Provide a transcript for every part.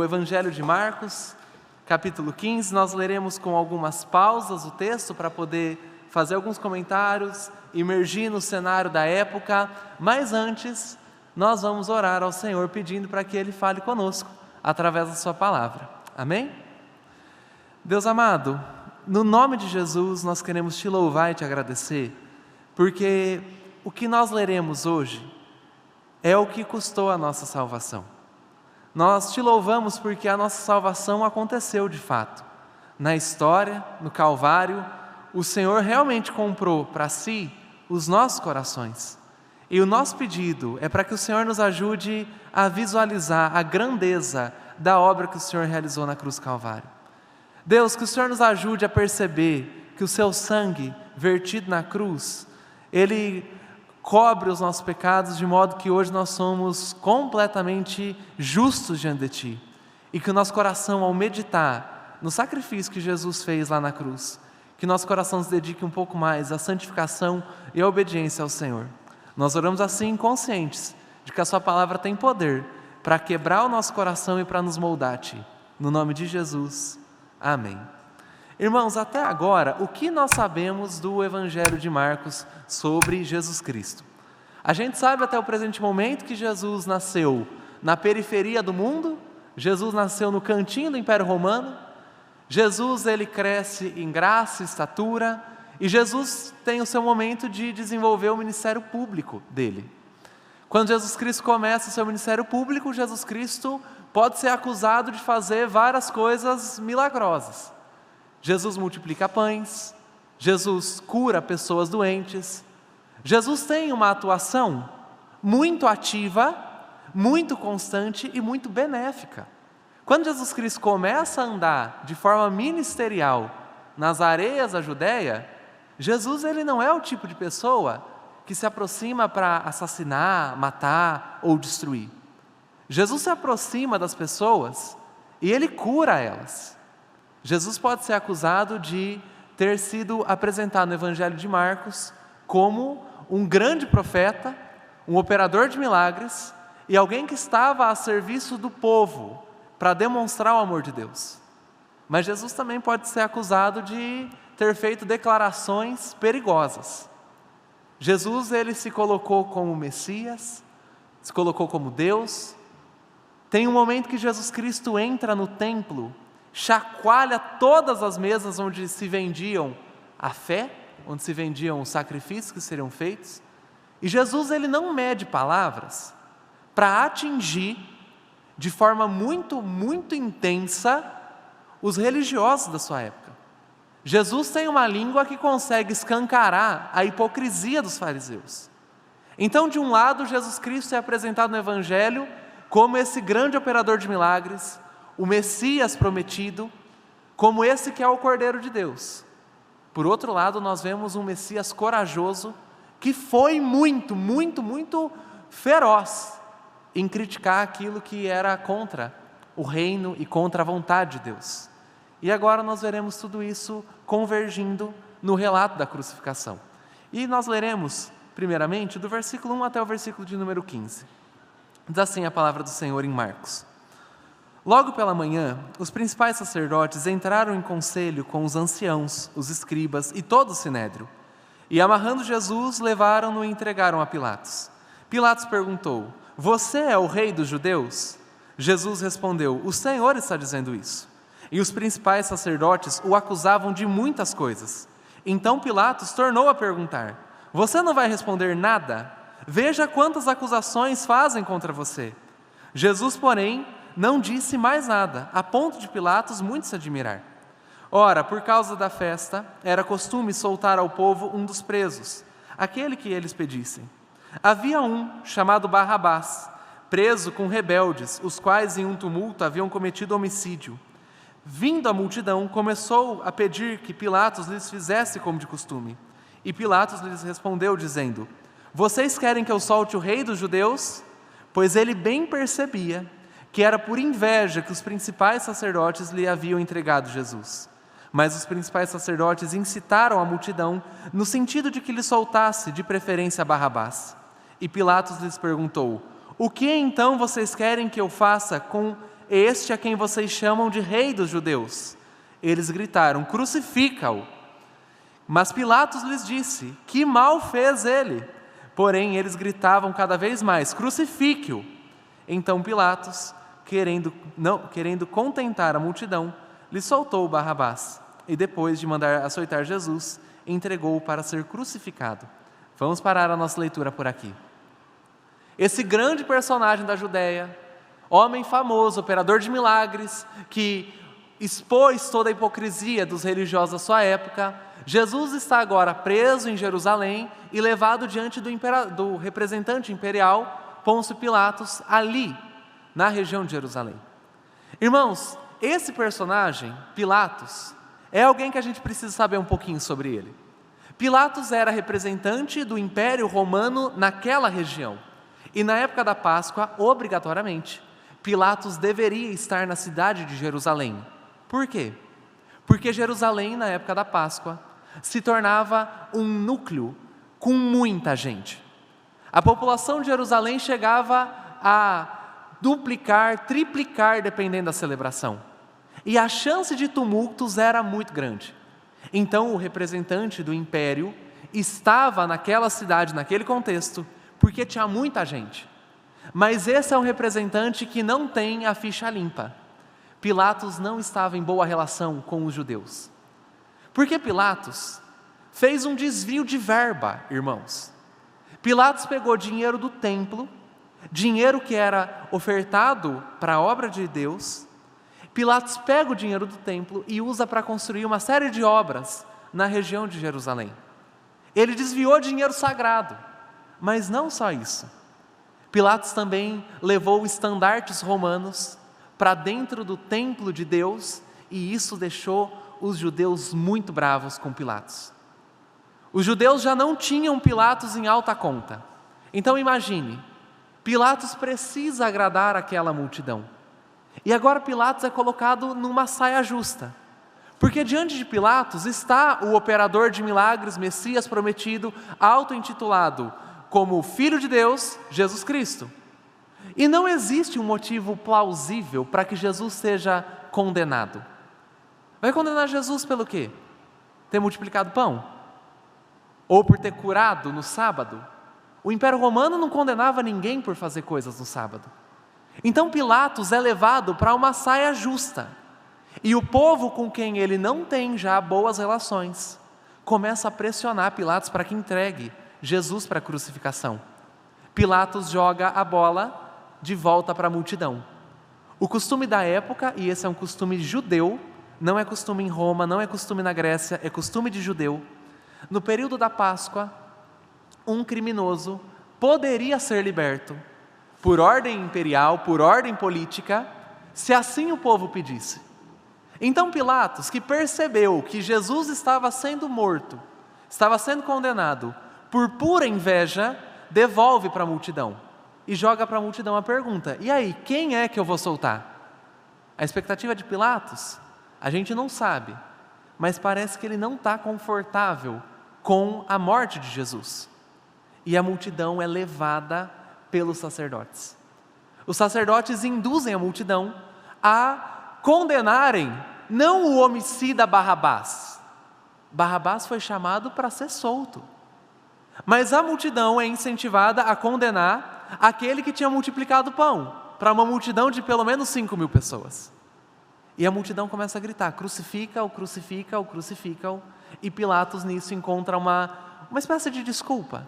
do Evangelho de Marcos, capítulo 15. Nós leremos com algumas pausas o texto para poder fazer alguns comentários, imergir no cenário da época, mas antes nós vamos orar ao Senhor pedindo para que Ele fale conosco através da sua palavra. Amém? Deus amado, no nome de Jesus nós queremos te louvar e te agradecer, porque o que nós leremos hoje é o que custou a nossa salvação. Nós te louvamos porque a nossa salvação aconteceu de fato. Na história, no Calvário, o Senhor realmente comprou para si os nossos corações. E o nosso pedido é para que o Senhor nos ajude a visualizar a grandeza da obra que o Senhor realizou na cruz do Calvário. Deus, que o Senhor nos ajude a perceber que o seu sangue vertido na cruz, ele cobre os nossos pecados de modo que hoje nós somos completamente justos diante de Ti. E que o nosso coração, ao meditar no sacrifício que Jesus fez lá na cruz, que nosso coração se dedique um pouco mais à santificação e à obediência ao Senhor. Nós oramos assim conscientes de que a Sua palavra tem poder para quebrar o nosso coração e para nos moldar a Ti. No nome de Jesus, amém. Irmãos, até agora, o que nós sabemos do Evangelho de Marcos sobre Jesus Cristo? A gente sabe até o presente momento que Jesus nasceu na periferia do mundo, Jesus nasceu no cantinho do Império Romano, Jesus ele cresce em graça e estatura, e Jesus tem o seu momento de desenvolver o ministério público dele. Quando Jesus Cristo começa o seu ministério público, Jesus Cristo pode ser acusado de fazer várias coisas milagrosas. Jesus multiplica pães, Jesus cura pessoas doentes. Jesus tem uma atuação muito ativa, muito constante e muito benéfica. Quando Jesus Cristo começa a andar de forma ministerial nas areias da Judéia, Jesus ele não é o tipo de pessoa que se aproxima para assassinar, matar ou destruir. Jesus se aproxima das pessoas e ele cura elas. Jesus pode ser acusado de ter sido apresentado no Evangelho de Marcos como um grande profeta, um operador de milagres e alguém que estava a serviço do povo para demonstrar o amor de Deus. Mas Jesus também pode ser acusado de ter feito declarações perigosas. Jesus ele se colocou como Messias, se colocou como Deus. Tem um momento que Jesus Cristo entra no templo, chacoalha todas as mesas onde se vendiam a fé, onde se vendiam os sacrifícios que seriam feitos, e Jesus ele não mede palavras para atingir de forma muito, muito intensa os religiosos da sua época. Jesus tem uma língua que consegue escancarar a hipocrisia dos fariseus. Então, de um lado, Jesus Cristo é apresentado no Evangelho como esse grande operador de milagres, o Messias prometido, como esse que é o Cordeiro de Deus. Por outro lado, nós vemos um Messias corajoso, que foi muito, muito, muito feroz em criticar aquilo que era contra o reino e contra a vontade de Deus. E agora nós veremos tudo isso convergindo no relato da crucificação. E nós leremos, primeiramente, do versículo 1 até o versículo de número 15. Diz assim a palavra do Senhor em Marcos. Logo pela manhã, os principais sacerdotes entraram em conselho com os anciãos, os escribas e todo o sinédrio. E amarrando Jesus, levaram-no e entregaram a Pilatos. Pilatos perguntou: "Você é o rei dos judeus?" Jesus respondeu: "O Senhor está dizendo isso." E os principais sacerdotes o acusavam de muitas coisas. Então Pilatos tornou a perguntar: "Você não vai responder nada? Veja quantas acusações fazem contra você." Jesus, porém, não disse mais nada, a ponto de Pilatos muito se admirar. Ora, por causa da festa, era costume soltar ao povo um dos presos, aquele que eles pedissem. Havia um, chamado Barrabás, preso com rebeldes, os quais em um tumulto haviam cometido homicídio. Vindo a multidão, começou a pedir que Pilatos lhes fizesse como de costume. E Pilatos lhes respondeu, dizendo: "Vocês querem que eu solte o rei dos judeus?" Pois ele bem percebia que era por inveja que os principais sacerdotes lhe haviam entregado Jesus. Mas os principais sacerdotes incitaram a multidão no sentido de que lhe soltasse, de preferência, Barrabás. E Pilatos lhes perguntou: "O que então vocês querem que eu faça com este a quem vocês chamam de rei dos judeus. Eles gritaram: crucifica-o. Mas Pilatos lhes disse: que mal fez ele? Porém, eles gritavam cada vez mais: crucifique-o. Então Pilatos, querendo contentar a multidão, lhe soltou Barrabás, e depois de mandar açoitar Jesus, entregou-o para ser crucificado. Vamos parar a nossa leitura por aqui. Esse grande personagem da Judéia, homem famoso, operador de milagres, que expôs toda a hipocrisia dos religiosos da sua época, Jesus está agora preso em Jerusalém e levado diante do representante imperial, Pôncio Pilatos, ali, na região de Jerusalém. Irmãos, esse personagem, Pilatos, é alguém que a gente precisa saber um pouquinho sobre ele. Pilatos era representante do Império Romano naquela região. E na época da Páscoa, obrigatoriamente, Pilatos deveria estar na cidade de Jerusalém. Por quê? Porque Jerusalém, na época da Páscoa, se tornava um núcleo com muita gente. A população de Jerusalém chegava a duplicar, triplicar, dependendo da celebração. E a chance de tumultos era muito grande. Então, o representante do império estava naquela cidade, naquele contexto, porque tinha muita gente. Mas esse é um representante que não tem a ficha limpa. Pilatos não estava em boa relação com os judeus. Porque Pilatos fez um desvio de verba, irmãos. Pilatos pegou dinheiro do templo, dinheiro que era ofertado para a obra de Deus. Pilatos pega o dinheiro do templo e usa para construir uma série de obras na região de Jerusalém. Ele desviou dinheiro sagrado, mas não só isso. Pilatos também levou estandartes romanos para dentro do templo de Deus, e isso deixou os judeus muito bravos com Pilatos. Os judeus já não tinham Pilatos em alta conta. Então imagine, Pilatos precisa agradar aquela multidão. E agora Pilatos é colocado numa saia justa. Porque diante de Pilatos está o operador de milagres, Messias prometido, auto-intitulado como Filho de Deus, Jesus Cristo. E não existe um motivo plausível para que Jesus seja condenado. Vai condenar Jesus pelo quê? Ter multiplicado pão? Ou por ter curado no sábado? O Império Romano não condenava ninguém por fazer coisas no sábado. Então Pilatos é levado para uma saia justa. E o povo com quem ele não tem já boas relações começa a pressionar Pilatos para que entregue Jesus para a crucificação. Pilatos joga a bola de volta para a multidão. O costume da época, e esse é um costume judeu, não é costume em Roma, não é costume na Grécia, é costume de judeu. No período da Páscoa, um criminoso poderia ser liberto por ordem imperial, por ordem política, se assim o povo pedisse. Então Pilatos, que percebeu que Jesus estava sendo morto, estava sendo condenado, por pura inveja, devolve para a multidão e joga para a multidão a pergunta: e aí, quem é que eu vou soltar? A expectativa de Pilatos, a gente não sabe, mas parece que ele não está confortável com a morte de Jesus. E a multidão é levada pelos sacerdotes. Os sacerdotes induzem a multidão a condenarem não o homicida Barrabás. Barrabás foi chamado para ser solto. Mas a multidão é incentivada a condenar aquele que tinha multiplicado o pão, para uma multidão de pelo menos 5.000 pessoas. E a multidão começa a gritar: crucifica-o, crucifica-o, crucifica-o. E Pilatos nisso encontra uma espécie de desculpa.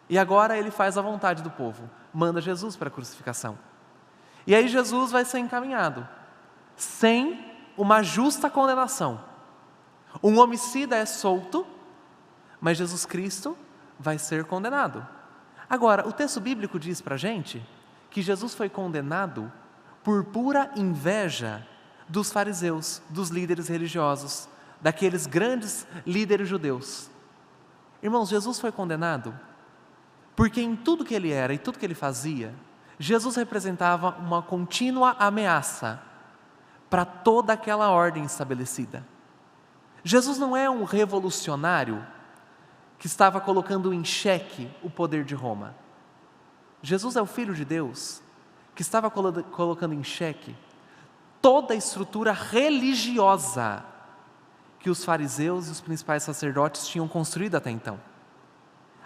E agora ele faz a vontade do povo, manda Jesus para a crucificação. E aí Jesus vai ser encaminhado, sem uma justa condenação. Um homicida é solto, mas Jesus Cristo vai ser condenado. Agora, o texto bíblico diz para a gente que Jesus foi condenado por pura inveja dos fariseus, dos líderes religiosos, daqueles grandes líderes judeus. Irmãos, Jesus foi condenado porque em tudo que ele era e tudo que ele fazia, Jesus representava uma contínua ameaça para toda aquela ordem estabelecida. Jesus não é um revolucionário que estava colocando em xeque o poder de Roma. Jesus é o Filho de Deus que estava colocando em xeque toda a estrutura religiosa que os fariseus e os principais sacerdotes tinham construído até então.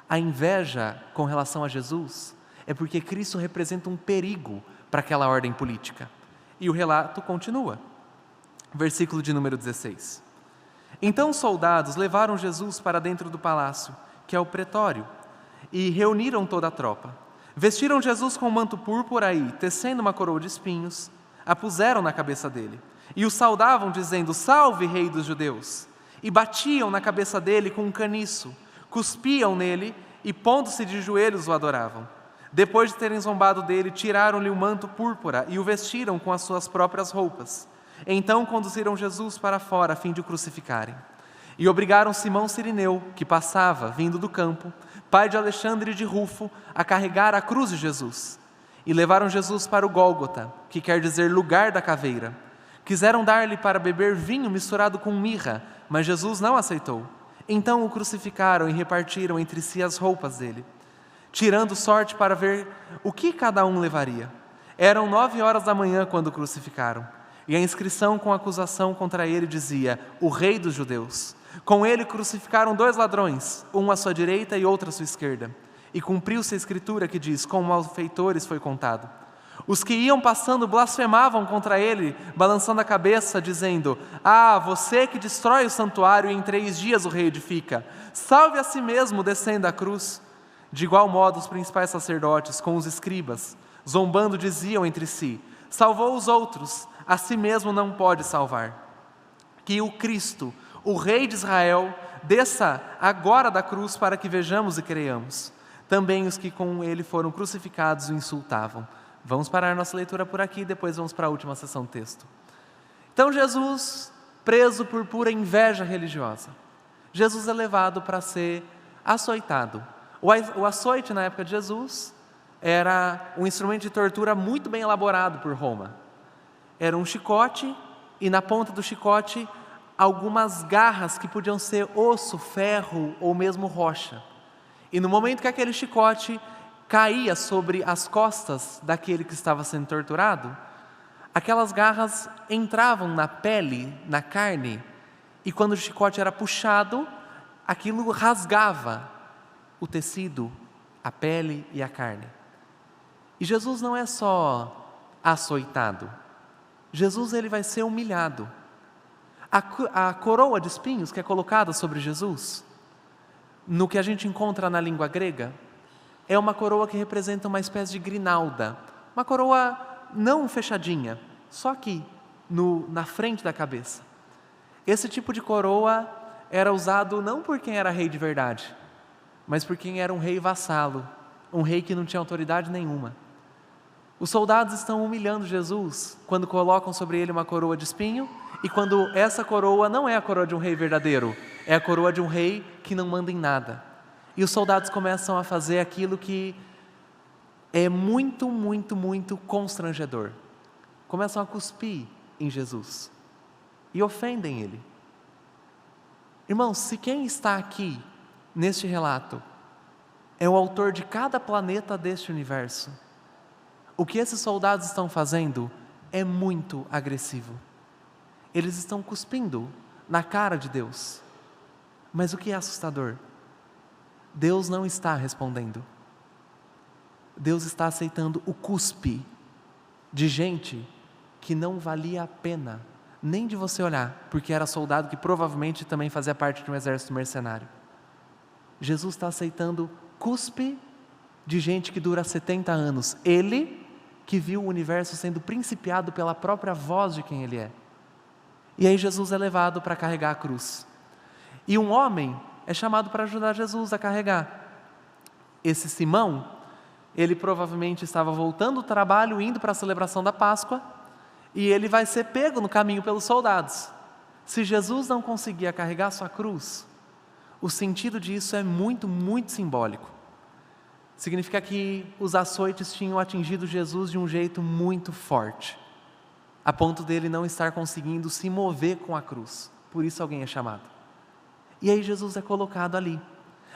A inveja com relação a Jesus é porque Cristo representa um perigo para aquela ordem política. E o relato continua. Versículo de número 16. Então os soldados levaram Jesus para dentro do palácio, que é o pretório, e reuniram toda a tropa. Vestiram Jesus com um manto púrpura e, tecendo uma coroa de espinhos, a puseram na cabeça dele. E o saudavam, dizendo: Salve, Rei dos Judeus! E batiam na cabeça dele com um caniço, cuspiam nele e, pondo-se de joelhos, o adoravam. Depois de terem zombado dele, tiraram-lhe o manto púrpura e o vestiram com as suas próprias roupas. Então conduziram Jesus para fora a fim de o crucificarem. E obrigaram Simão Cirineu, que passava, vindo do campo, pai de Alexandre e de Rufo, a carregar a cruz de Jesus. E levaram Jesus para o Gólgota, que quer dizer lugar da caveira. Quiseram dar-lhe para beber vinho misturado com mirra, mas Jesus não aceitou. Então o crucificaram e repartiram entre si as roupas dele, tirando sorte para ver o que cada um levaria. Eram 9 horas da manhã quando o crucificaram. E a inscrição com acusação contra ele dizia: o Rei dos Judeus. Com ele crucificaram 2 ladrões, um à sua direita e outro à sua esquerda. E cumpriu-se a escritura que diz: com malfeitores foi contado. Os que iam passando blasfemavam contra ele, balançando a cabeça, dizendo: Ah, você que destrói o santuário e em 3 dias o reedifica, salve a si mesmo descendo a cruz. De igual modo os principais sacerdotes, com os escribas, zombando, diziam entre si: Salvou os outros, a si mesmo não pode salvar. Que o Cristo, o Rei de Israel, desça agora da cruz para que vejamos e creiamos. Também os que com ele foram crucificados o insultavam. Vamos parar nossa leitura por aqui e depois vamos para a última sessão do texto. Então Jesus, preso por pura inveja religiosa, Jesus é levado para ser açoitado. O açoite na época de Jesus era um instrumento de tortura muito bem elaborado por Roma. Era um chicote e na ponta do chicote algumas garras que podiam ser osso, ferro ou mesmo rocha. E no momento que aquele chicote caía sobre as costas daquele que estava sendo torturado, aquelas garras entravam na pele, na carne, e quando o chicote era puxado, aquilo rasgava o tecido, a pele e a carne. E Jesus não é só açoitado, Jesus ele vai ser humilhado. A coroa de espinhos que é colocada sobre Jesus, no que a gente encontra na língua grega, é uma coroa que representa uma espécie de grinalda, uma coroa não fechadinha, só aqui, na frente da cabeça. Esse tipo de coroa era usado não por quem era rei de verdade, mas por quem era um rei vassalo, um rei que não tinha autoridade nenhuma. Os soldados estão humilhando Jesus quando colocam sobre ele uma coroa de espinho e quando essa coroa não é a coroa de um rei verdadeiro, é a coroa de um rei que não manda em nada. E os soldados começam a fazer aquilo que é muito, muito, muito constrangedor. Começam a cuspir em Jesus e ofendem ele. Irmãos, se quem está aqui neste relato é o autor de cada planeta deste universo, o que esses soldados estão fazendo é muito agressivo. Eles estão cuspindo na cara de Deus. Mas o que é assustador? Deus não está respondendo. Deus está aceitando o cuspe de gente que não valia a pena nem de você olhar, porque era soldado que provavelmente também fazia parte de um exército mercenário. Jesus está aceitando cuspe de gente que dura 70 anos. Ele que viu o universo sendo principiado pela própria voz de quem ele é. E aí Jesus é levado para carregar a cruz. E um homem é chamado para ajudar Jesus a carregar. Esse Simão, ele provavelmente estava voltando do trabalho, indo para a celebração da Páscoa, e ele vai ser pego no caminho pelos soldados. Se Jesus não conseguia carregar sua cruz, o sentido disso é muito, muito simbólico. Significa que os açoites tinham atingido Jesus de um jeito muito forte, a ponto dele não estar conseguindo se mover com a cruz. Por isso alguém é chamado. E aí Jesus é colocado ali.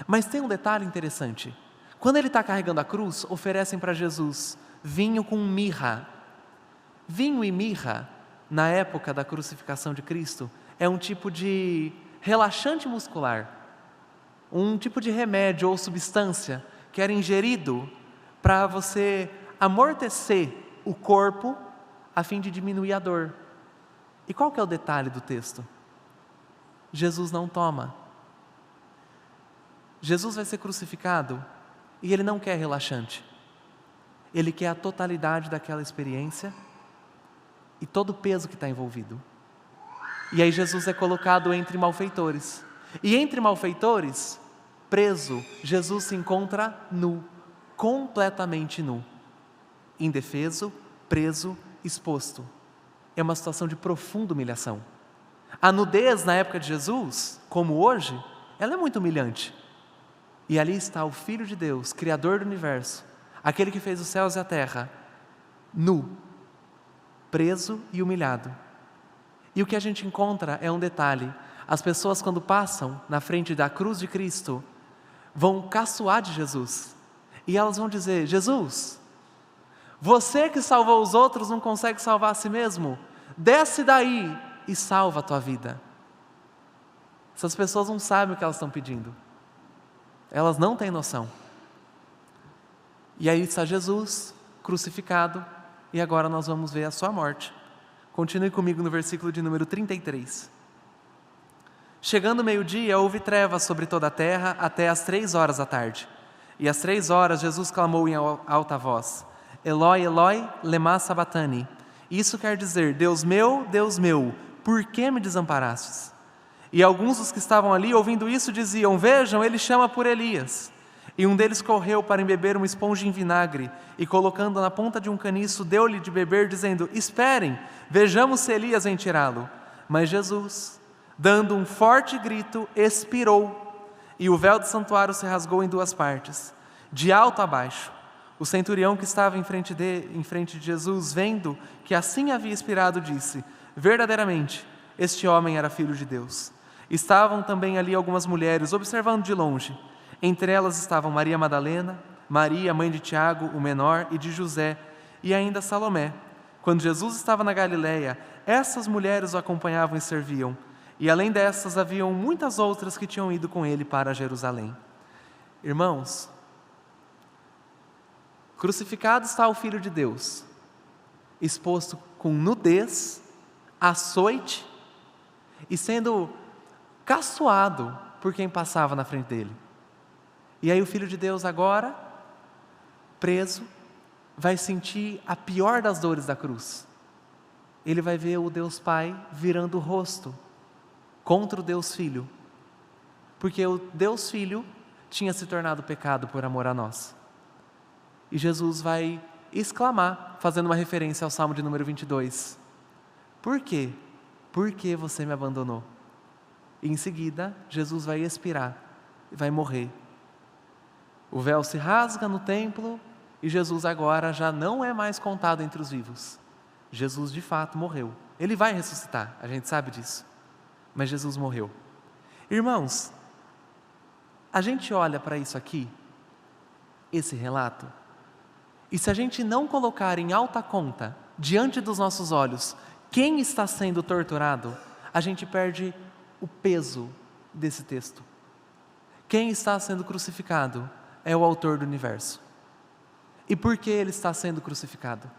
Mas tem um detalhe interessante. Quando ele está carregando a cruz, oferecem para Jesus vinho com mirra. Vinho e mirra na época da crucificação de Cristo, é um tipo de relaxante muscular, um tipo de remédio ou substância que era ingerido para você amortecer o corpo a fim de diminuir a dor. E qual que é o detalhe do texto? Jesus não toma. Jesus vai ser crucificado e Ele não quer relaxante. Ele quer a totalidade daquela experiência e todo o peso que está envolvido. E aí Jesus é colocado entre malfeitores. E entre malfeitores, preso, Jesus se encontra nu, completamente nu, indefeso, preso, exposto. É uma situação de profunda humilhação. A nudez na época de Jesus, como hoje, ela é muito humilhante. E ali está o Filho de Deus, Criador do universo, aquele que fez os céus e a terra, nu, preso e humilhado. E o que a gente encontra é um detalhe: as pessoas, quando passam na frente da cruz de Cristo, vão caçoar de Jesus, e elas vão dizer: Jesus, você que salvou os outros não consegue salvar a si mesmo? Desce daí e salva a tua vida. Essas pessoas não sabem o que elas estão pedindo, elas não têm noção. E aí está Jesus crucificado, e agora nós vamos ver a sua morte. Continue comigo no versículo de número 33. Chegando o meio-dia, houve trevas sobre toda a terra até às 3 horas da tarde. E às 3 horas Jesus clamou em alta voz: Eloi, Eloi, lema sabatani. Isso quer dizer: Deus meu, por que me desamparastes? E alguns dos que estavam ali, ouvindo isso, diziam: Vejam, ele chama por Elias. E um deles correu para embeber uma esponja em vinagre, e colocando na ponta de um caniço, deu-lhe de beber, dizendo: Esperem, vejamos se Elias vem tirá-lo. Mas Jesus, dando um forte grito, expirou, e o véu do santuário se rasgou em 2 partes, de alto a baixo. O centurião que estava em frente de Jesus, vendo que assim havia expirado, disse: Verdadeiramente, este homem era filho de Deus. Estavam também ali algumas mulheres, observando de longe. Entre elas estavam Maria Madalena, Maria, mãe de Tiago, o menor, e de José, e ainda Salomé. Quando Jesus estava na Galileia, essas mulheres o acompanhavam e serviam. E além dessas, haviam muitas outras que tinham ido com ele para Jerusalém. Irmãos, crucificado está o Filho de Deus, exposto com nudez, açoite, e sendo caçoado por quem passava na frente dele. E aí o Filho de Deus agora, preso, vai sentir a pior das dores da cruz. Ele vai ver o Deus Pai virando o rosto contra o Deus Filho, porque o Deus Filho tinha se tornado pecado por amor a nós. E Jesus vai exclamar, fazendo uma referência ao Salmo de número 22. Por quê? Por que você me abandonou? E em seguida, Jesus vai expirar e vai morrer. O véu se rasga no templo e Jesus agora já não é mais contado entre os vivos. Jesus de fato morreu. Ele vai ressuscitar, a gente sabe disso. Mas Jesus morreu. Irmãos, a gente olha para isso aqui, esse relato, e se a gente não colocar em alta conta, diante dos nossos olhos, quem está sendo torturado, a gente perde o peso desse texto. Quem está sendo crucificado é o autor do universo. E por que ele está sendo crucificado?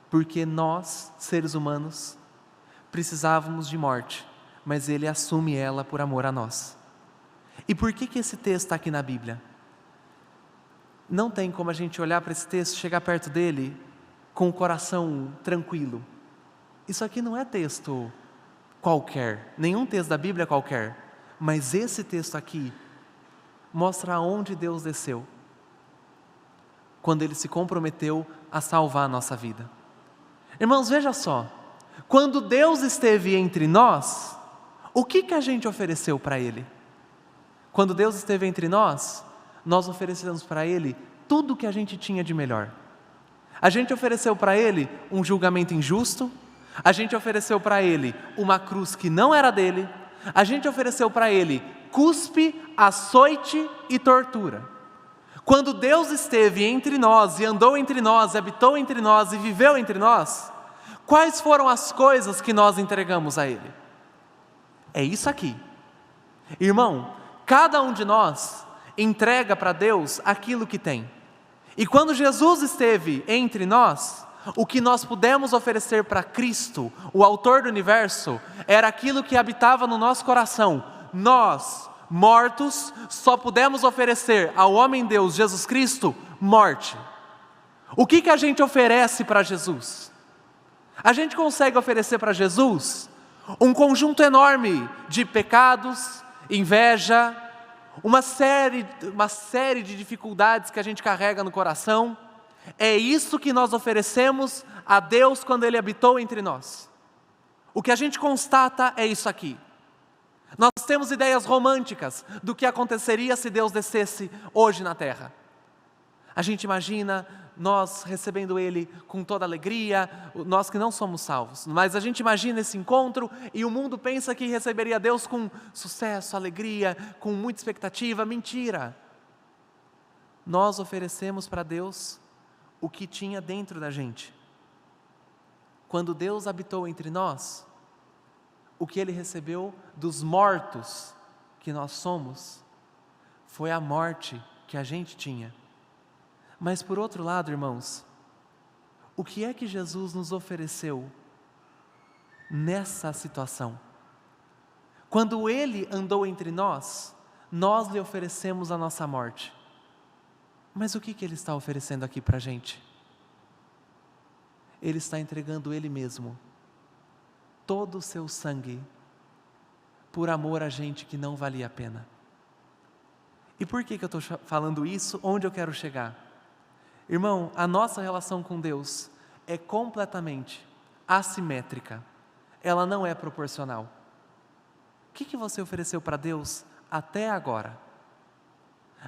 Porque nós, seres humanos, precisávamos de morte, mas ele assume ela por amor a nós. E por que esse texto está aqui na Bíblia? Não tem como a gente olhar para esse texto, chegar perto dele com o coração tranquilo. Isso aqui não é texto qualquer, nenhum texto da Bíblia é qualquer, mas esse texto aqui mostra aonde Deus desceu, quando Ele se comprometeu a salvar a nossa vida. Irmãos, veja só, quando Deus esteve entre nós, o que a gente ofereceu para Ele? Quando Deus esteve entre nós, nós oferecemos para Ele tudo o que a gente tinha de melhor. A gente ofereceu para Ele um julgamento injusto, a gente ofereceu para Ele uma cruz que não era dele, a gente ofereceu para Ele cuspe, açoite e tortura. Quando Deus esteve entre nós e andou entre nós, habitou entre nós e viveu entre nós, Quais foram as coisas que nós entregamos a Ele? É isso aqui. Irmão, cada um de nós entrega para Deus aquilo que tem. E quando Jesus esteve entre nós, o que nós pudemos oferecer para Cristo, o autor do universo, era aquilo que habitava no nosso coração. Nós, mortos, só pudemos oferecer ao homem-deus Jesus Cristo morte. O que a gente oferece para Jesus? A gente consegue oferecer para Jesus um conjunto enorme de pecados, inveja, uma série de dificuldades que a gente carrega no coração. É isso que nós oferecemos a Deus quando Ele habitou entre nós. O que a gente constata é isso aqui. Nós temos ideias românticas do que aconteceria se Deus descesse hoje na terra. A gente imagina nós recebendo Ele com toda alegria, nós que não somos salvos, mas a gente imagina esse encontro e o mundo pensa que receberia Deus com sucesso, alegria, com muita expectativa. Mentira! Nós oferecemos para Deus o que tinha dentro da gente. Quando Deus habitou entre nós, o que Ele recebeu dos mortos que nós somos, foi a morte que a gente tinha. Mas por outro lado, irmãos, o que é que Jesus nos ofereceu nessa situação? Quando Ele andou entre nós, nós lhe oferecemos a nossa morte. Mas o que Ele está oferecendo aqui para a gente? Ele está entregando Ele mesmo, todo o seu sangue, por amor a gente que não valia a pena. E por que eu estou falando isso? Onde eu quero chegar? Irmão, a nossa relação com Deus é completamente assimétrica. Ela não é proporcional. O que você ofereceu para Deus até agora?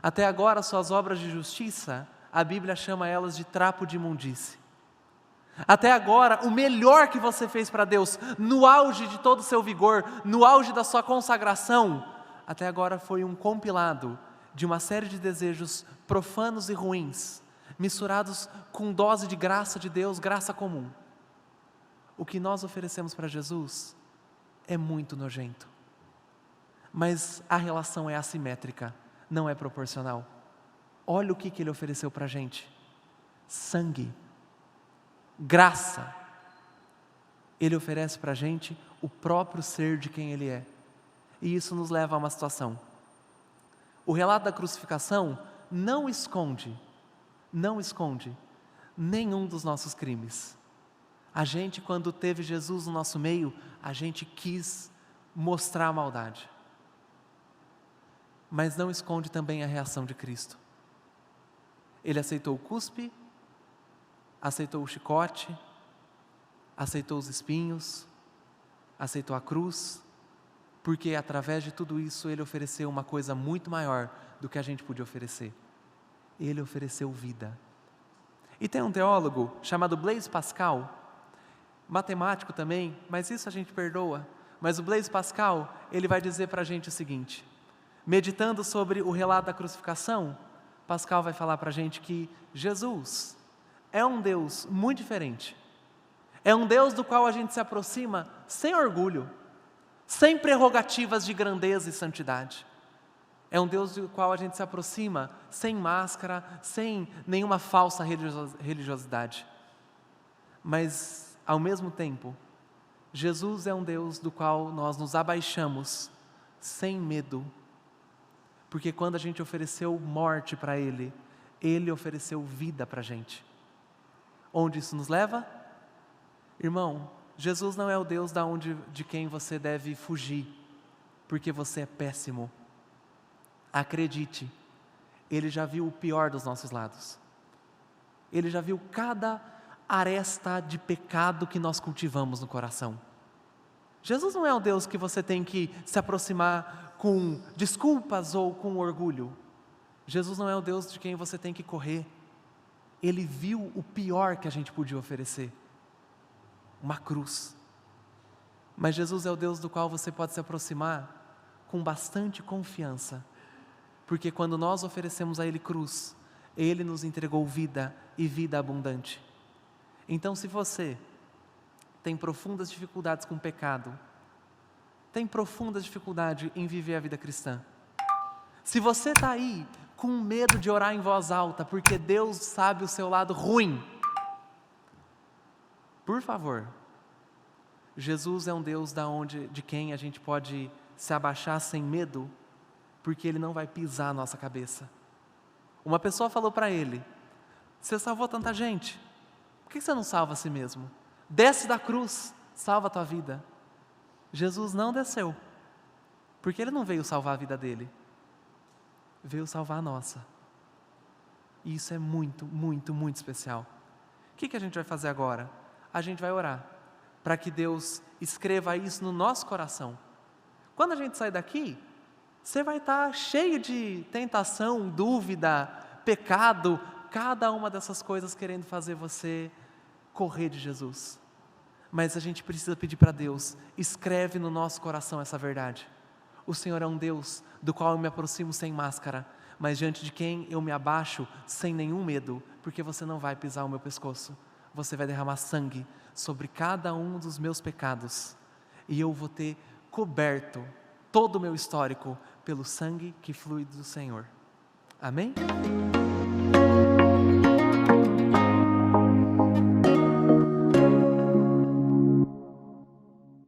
Até agora, suas obras de justiça, a Bíblia chama elas de trapo de imundície. Até agora, o melhor que você fez para Deus, no auge de todo o seu vigor, no auge da sua consagração, até agora foi um compilado de uma série de desejos profanos e ruins, misturados com dose de graça de Deus, graça comum. O que nós oferecemos para Jesus é muito nojento. Mas a relação é assimétrica, não é proporcional. Olha o que Ele ofereceu para a gente: sangue, graça. Ele oferece para a gente o próprio ser de quem Ele é. E isso nos leva a uma situação. O relato da crucificação não esconde nenhum dos nossos crimes. A gente, quando teve Jesus no nosso meio, a gente quis mostrar a maldade. Mas não esconde também a reação de Cristo. Ele aceitou o cuspe, aceitou o chicote, aceitou os espinhos, aceitou a cruz, porque através de tudo isso Ele ofereceu uma coisa muito maior do que a gente podia oferecer. Ele ofereceu vida. E tem um teólogo chamado Blaise Pascal, matemático também, mas isso a gente perdoa. Mas o Blaise Pascal, ele vai dizer para a gente o seguinte: meditando sobre o relato da crucificação, Pascal vai falar para a gente que Jesus é um Deus muito diferente. É um Deus do qual a gente se aproxima sem orgulho, sem prerrogativas de grandeza e santidade. É um Deus do qual a gente se aproxima sem máscara, sem nenhuma falsa religiosidade. Mas, ao mesmo tempo, Jesus é um Deus do qual nós nos abaixamos sem medo. Porque quando a gente ofereceu morte para Ele, Ele ofereceu vida para a gente. Onde isso nos leva? Irmão, Jesus não é o Deus de quem você deve fugir, porque você é péssimo. Acredite, Ele já viu o pior dos nossos lados. Ele já viu cada aresta de pecado que nós cultivamos no coração. Jesus não é o Deus que você tem que se aproximar com desculpas ou com orgulho. Jesus não é o Deus de quem você tem que correr. Ele viu o pior que a gente podia oferecer: uma cruz. Mas Jesus é o Deus do qual você pode se aproximar com bastante confiança, porque quando nós oferecemos a Ele cruz, Ele nos entregou vida e vida abundante. Então, se você tem profundas dificuldades com o pecado, tem profunda dificuldade em viver a vida cristã. Se você está aí com medo de orar em voz alta, porque Deus sabe o seu lado ruim, por favor, Jesus é um Deus de quem a gente pode se abaixar sem medo, porque Ele não vai pisar a nossa cabeça. Uma pessoa falou para Ele: você salvou tanta gente, por que você não salva a si mesmo? Desce da cruz, salva a tua vida. Jesus não desceu, porque Ele não veio salvar a vida dele, veio salvar a nossa. E isso é muito, muito, muito especial. O que a gente vai fazer agora? A gente vai orar para que Deus escreva isso no nosso coração. Quando a gente sair daqui, você vai estar cheio de tentação, dúvida, pecado, cada uma dessas coisas querendo fazer você correr de Jesus. Mas a gente precisa pedir para Deus: escreve no nosso coração essa verdade. O Senhor é um Deus do qual eu me aproximo sem máscara, mas diante de quem eu me abaixo sem nenhum medo, porque você não vai pisar o meu pescoço. Você vai derramar sangue sobre cada um dos meus pecados, e eu vou ter coberto todo o meu histórico pelo sangue que flui do Senhor. Amém?